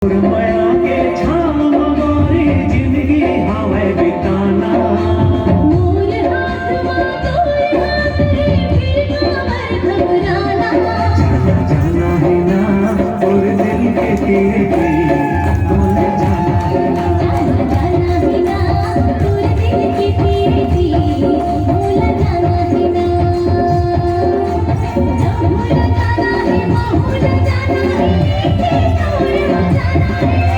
माया के छाम हमारी जिंदगी हवे बिताना मोर हाथ में तोर हाथ फिर हमर घबराना जाना जाना है ना और दिल के तेरे बोले जाना है ना जाना है ना तोर दिल की तेरी थी भूल जाना है ना भूल जाना है भूल जाना है तोर जाना है